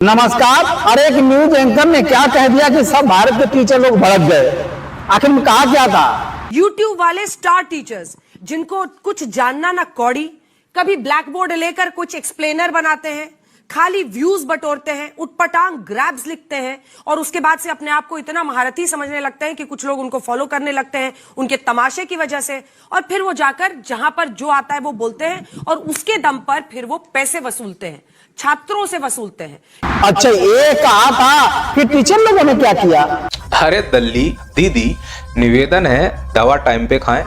नमस्कार। अरे एक न्यूज एंकर ने क्या कह दिया कि सब भारत के टीचर लोग भड़क गए। आखिर में कहा क्या था? यूट्यूब वाले स्टार टीचर्स जिनको कुछ जानना ना कौड़ी, कभी ब्लैक बोर्ड लेकर कुछ एक्सप्लेनर बनाते हैं, खाली व्यूज बटोरते हैं, उटपटांग ग्रैब्स लिखते हैं और उसके बाद से अपने आप को इतना महारथी समझने लगते हैं कि कुछ लोग उनको फॉलो करने लगते हैं उनके तमाशे की वजह से, और फिर वो जाकर जहां पर जो आता है वो बोलते हैं और उसके दम पर फिर वो पैसे वसूलते हैं, छात्रों से वसूलते हैं। अच्छा, ये कहा था कि टीचर लोगों ने क्या किया? अरे दल्ली दीदी, निवेदन है दवा टाइम पे खाएं।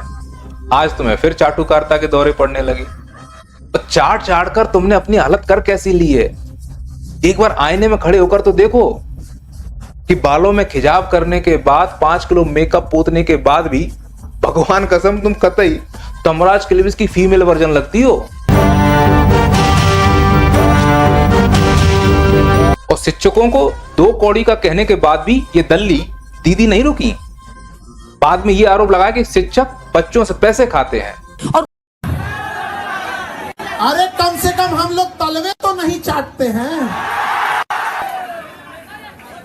आज तुम्हें फिर चाटुकारिता के दौरे पड़ने लगे। चाट चाट कर तुमने अपनी हालत कर कैसी ली है? एक बार आईने में खड़े होकर तो देखो कि बालों में खिजाव करने के बाद 5 किलो मेकअप पोतने के बाद भी भगवान कसम तुम कतई तमराज क्लिविस की फीमेल वर्जन लगती हो। और शिक्षकों को 2 कौड़ी का कहने के बाद भी ये दल्ली दीदी नहीं रुकी। बाद में ये आरोप लगाया कि शिक्षक बच्चों से पैसे खाते हैं। और अरे कम से कम हम लोग तलवे तो नहीं चाटते हैं।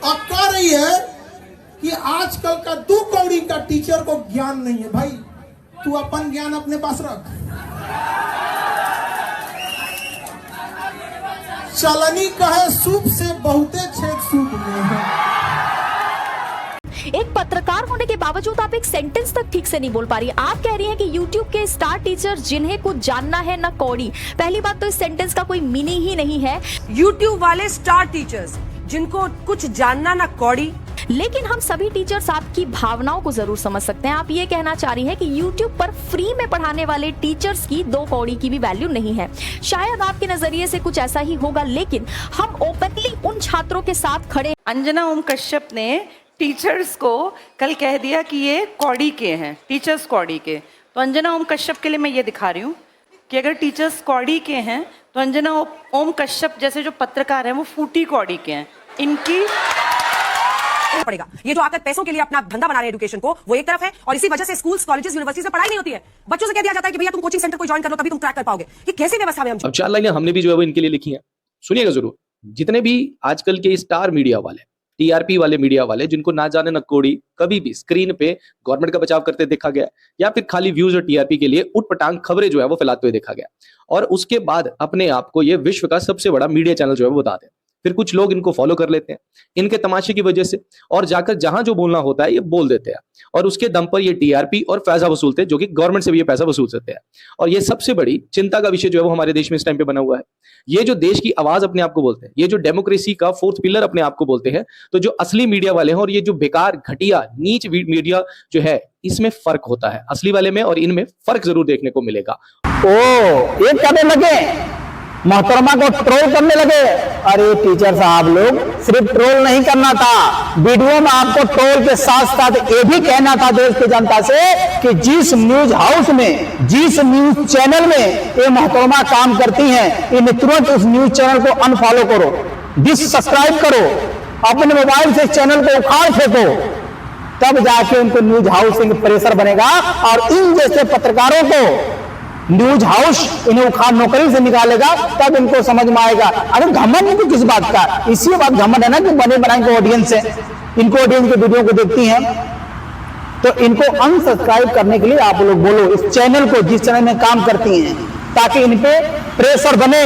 और कह रही है कि आजकल का 2 कौड़ी का टीचर को ज्ञान नहीं है। भाई तू अपन ज्ञान अपने पास रख। चलनी कहे सूप से बहुते छेद सूप में है। एक पत्रकार होने के बावजूद आप एक सेंटेंस तक ठीक से नहीं बोल पा रही। आप कह रही हैं कि YouTube के स्टार टीचर जिन्हें कुछ जानना है ना कौड़ी। पहली बात तो इस सेंटेंस का कोई मीनिंग ही नहीं है। YouTube वाले स्टार टीचर्स जिनको कुछ जानना ना कौड़ी। लेकिन हम सभी टीचर्स आपकी भावनाओं को जरूर समझ सकते हैं। आप ये कहना चाह रही हैं कि YouTube पर फ्री में पढ़ाने वाले टीचर्स की 2 कौड़ी की भी वैल्यू नहीं है। शायद आपके नजरिए से कुछ ऐसा ही होगा, लेकिन हम ओपनली उन छात्रों के साथ खड़े। अंजना ओम कश्यप ने टीचर्स को कल कह दिया कि ये कौड़ी के हैं, टीचर्स कौड़ी के। तो अंजना ओम कश्यप के लिए मैं ये दिखा रही हूँ कि अगर टीचर्स कौड़ी के हैं तो अंजना ओम कश्यप जैसे जो पत्रकार हैं वो फूटी कौड़ी के हैं। इनकी पड़ेगा। ये जो आकर पैसों के लिए अपना धंधा बना रहे हैं एजुकेशन को, वो एक तरफ है, और इसी वजह से स्कूल्स, कॉलेजेस, यूनिवर्सिटीज में पढ़ाई नहीं होती है। बच्चों से कह दिया जाता है कि भैया तुम कोचिंग सेंटर को ज्वाइन कर लो तभी तुम क्रैक कर पाओगे। ये कैसी व्यवस्था है? अब 4 लाइनें हमने भी जो है वो इनके लिए लिखी हैं, सुनिएगा जरूर। जितने भी आजकल के स्टार मीडिया वाले, टीआरपी वाले मीडिया वाले, जिनको ना जाने न कोड़ी, कभी भी स्क्रीन पे गवर्नमेंट का बचाव करते देखा गया या फिर खाली व्यूज और टीआरपी के लिए उटपटांग खबरें जो है वो फैलाते हुए देखा गया, और उसके बाद अपने आप को ये विश्व का सबसे बड़ा मीडिया चैनल जो है वो बताते हैं। फिर कुछ लोग इनको फॉलो कर लेते हैं इनके तमाशे की वजह से, और जाकर जहां जो बोलना होता है ये बोल देते हैं, और उसके दम पर ये टीआरपी और पैसा वसूलते हैं, जो कि गवर्नमेंट से भी ये पैसा वसूल सकते हैं। और ये सबसे बड़ी चिंता का विषय जो है वो हमारे देश में इस टाइम पे बना हुआ है। ये जो देश की आवाज अपने आप को बोलते हैं, ये जो डेमोक्रेसी का 4th पिलर अपने आप को बोलते हैं, तो जो असली मीडिया वाले हैं और ये जो बेकार घटिया नीच मीडिया जो है, इसमें फर्क होता है। असली वाले में और इनमें फर्क जरूर देखने को मिलेगा। ओ, ये करने लगे, मोहतरमा को ट्रोल करने लगे। अरे टीचर साहब लोग, सिर्फ ट्रोल नहीं करना था, वीडियो में आपको ट्रोल के साथ साथ ये भी कहना था देश की जनता से कि जिस न्यूज हाउस में, जिस न्यूज चैनल में ये मोहतरमा काम करती हैं, इन तुरंत उस न्यूज चैनल को अनफॉलो करो, डिससब्सक्राइब करो, अपने मोबाइल से चैनल को उखाड़ फेंको, तब जाके उनको न्यूज हाउस से प्रेशर बनेगा और इन जैसे पत्रकारों को न्यूज हाउस इन्हें उखाड़ नौकरी से निकालेगा, तब इनको समझ में आएगा। अरे घमंड तो किस बात का? इसी बात घमंड है ना कि बने बनाए को ऑडियंस है, इनको ऑडियंस के वीडियो को देखती हैं, तो इनको अनसब्सक्राइब करने के लिए आप लोग बोलो इस चैनल को, जिस चैनल में काम करती हैं, ताकि इन पे प्रेशर बने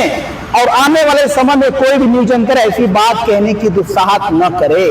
और आने वाले समय में कोई भी न्यूज एंकर ऐसी बात कहने की दुस्साहस न करे।